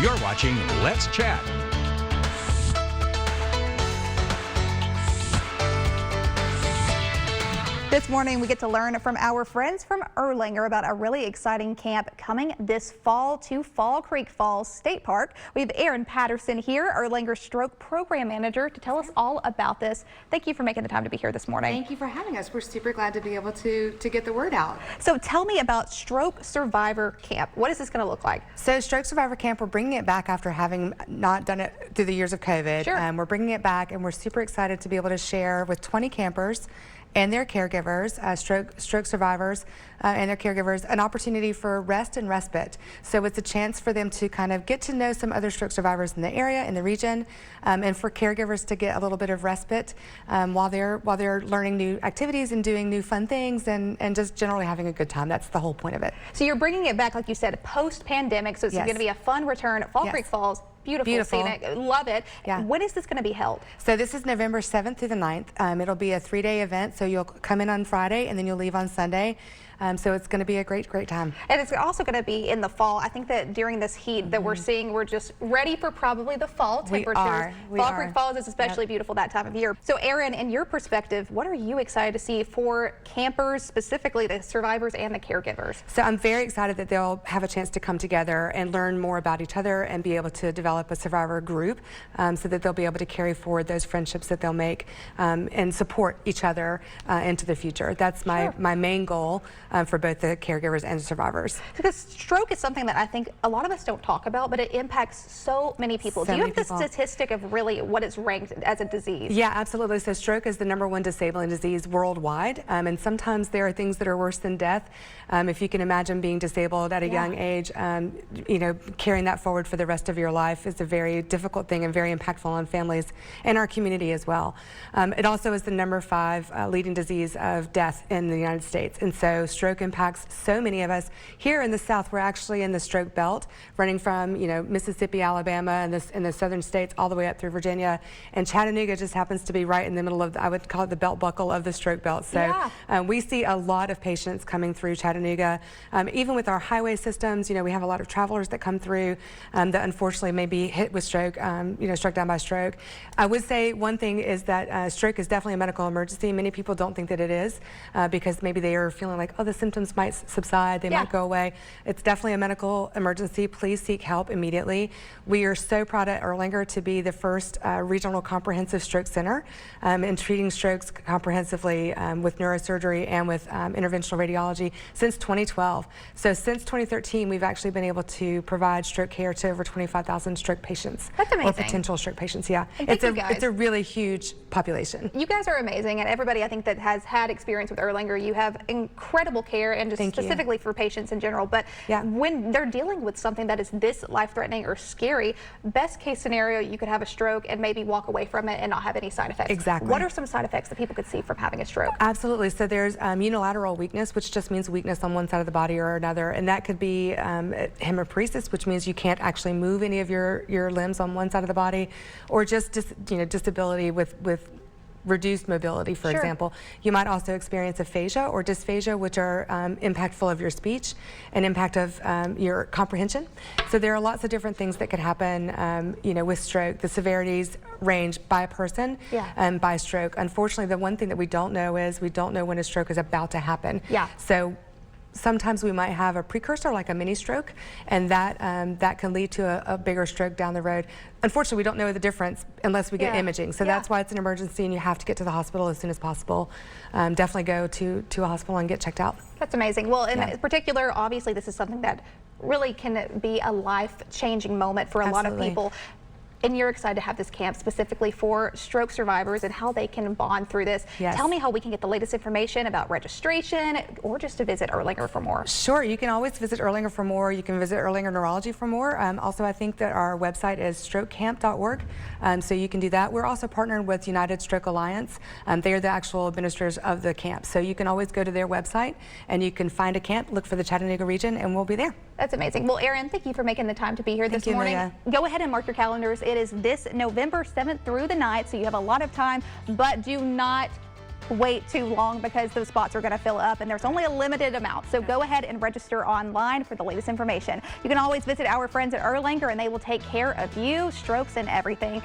You're watching Let's Chat. This morning, we get to learn from our friends from Erlanger about a really exciting camp coming this fall to Fall Creek Falls State Park. We have Erin Patterson here, Erlanger Stroke Program Manager, to tell us all about this. Thank you for making the time to be here this morning. Thank you for having us. We're super glad to be able to get the word out. So tell me about Stroke Survivor Camp. What is this going to look like? So Stroke Survivor Camp, we're bringing it back after having not done it through the years of COVID. Sure. We're bringing it back, and we're super excited to be able to share with 20 campers and their caregivers, stroke survivors and their caregivers, an opportunity for rest and respite. So it's a chance for them to kind of get to know some other stroke survivors in the area, in the region, and for caregivers to get a little bit of respite while they're learning new activities and doing new fun things and just generally having a good time. That's the whole point of it. So you're bringing it back, like you said, post-pandemic, so it's going to be a fun return at Fall Creek Falls. Beautiful, scenic, love it. Yeah. When is this going to be held? So this is November 7th through the 9th. It'll be a 3-day event, so you'll come in on Friday and then you'll leave on Sunday. So it's going to be a great time. And it's also going to be in the fall. I think that during this heat that we're seeing, we're just ready for probably the fall temperatures. Fall Creek Falls is especially beautiful that time of year. So Erin, in your perspective, what are you excited to see for campers, specifically the survivors and the caregivers? So I'm very excited that they'll have a chance to come together and learn more about each other and be able to develop a survivor group so that they'll be able to carry forward those friendships that they'll make and support each other into the future. That's my main goal for both the caregivers and survivors. Because stroke is something that I think a lot of us don't talk about, but it impacts so many people. Do you have the statistic of really what it's ranked as a disease? Yeah, absolutely. So stroke is the #1 disabling disease worldwide, and sometimes there are things that are worse than death. If you can imagine being disabled at a young age, you know, carrying that forward for the rest of your life is a very difficult thing and very impactful on families and our community as well. It also is the #5 leading disease of death in the United States, and so stroke impacts so many of us. Here in the South, we're actually in the stroke belt, running from Mississippi, Alabama, and the southern states all the way up through Virginia, and Chattanooga just happens to be right in the middle of, I would call it the belt buckle of the stroke belt. So we see a lot of patients coming through Chattanooga. Even with our highway systems, we have a lot of travelers that come through that unfortunately may be hit with stroke, struck down by stroke. I would say one thing is that stroke is definitely a medical emergency. Many people don't think that it is because maybe they are feeling like, oh, the symptoms might subside, they might go away. It's definitely a medical emergency. Please seek help immediately. We are so proud at Erlanger to be the first regional comprehensive stroke center in treating strokes comprehensively with neurosurgery and with interventional radiology since 2012. So since 2013, we've actually been able to provide stroke care to over 25,000 stroke patients. That's amazing. Or potential stroke patients, yeah. It's a really huge population. You guys are amazing, and everybody I think that has had experience with Erlanger, you have incredible care and just specifically for patients in general. But when they're dealing with something that is this life-threatening or scary, best case scenario, you could have a stroke and maybe walk away from it and not have any side effects. Exactly. What are some side effects that people could see from having a stroke? Absolutely. So there's unilateral weakness, which just means weakness on one side of the body or another, and that could be hemiparesis, which means you can't actually move any of your limbs on one side of the body, or just disability with reduced mobility, for example. You might also experience aphasia or dysphagia, which are impactful of your speech and impact of your comprehension. So there are lots of different things that could happen, with stroke. The severities range by person and by stroke. Unfortunately, the one thing that we don't know is we don't know when a stroke is about to happen. So sometimes we might have a precursor, like a mini stroke, and that can lead to a bigger stroke down the road. Unfortunately, we don't know the difference unless we get imaging. So that's why it's an emergency and you have to get to the hospital as soon as possible. Definitely go to a hospital and get checked out. That's amazing. Well, in particular, obviously this is something that really can be a life-changing moment for a lot of people. And you're excited to have this camp specifically for stroke survivors and how they can bond through this. Tell me how we can get the latest information about registration or just to visit Erlanger for more. Sure, you can always visit Erlanger for more. You can visit Erlanger Neurology for more. Also, I think that our website is strokecamp.org, so you can do that. We're also partnered with United Stroke Alliance. They are the actual administrators of the camp, so you can always go to their website and you can find a camp, look for the Chattanooga region, and we'll be there. That's amazing. Well, Erin, thank you for making the time to be here this morning. Maria. Go ahead and mark your calendars. It is this November 7th through the 9th, so you have a lot of time, but do not wait too long because those spots are going to fill up and there's only a limited amount. So go ahead and register online for the latest information. You can always visit our friends at Erlanger and they will take care of you, strokes and everything.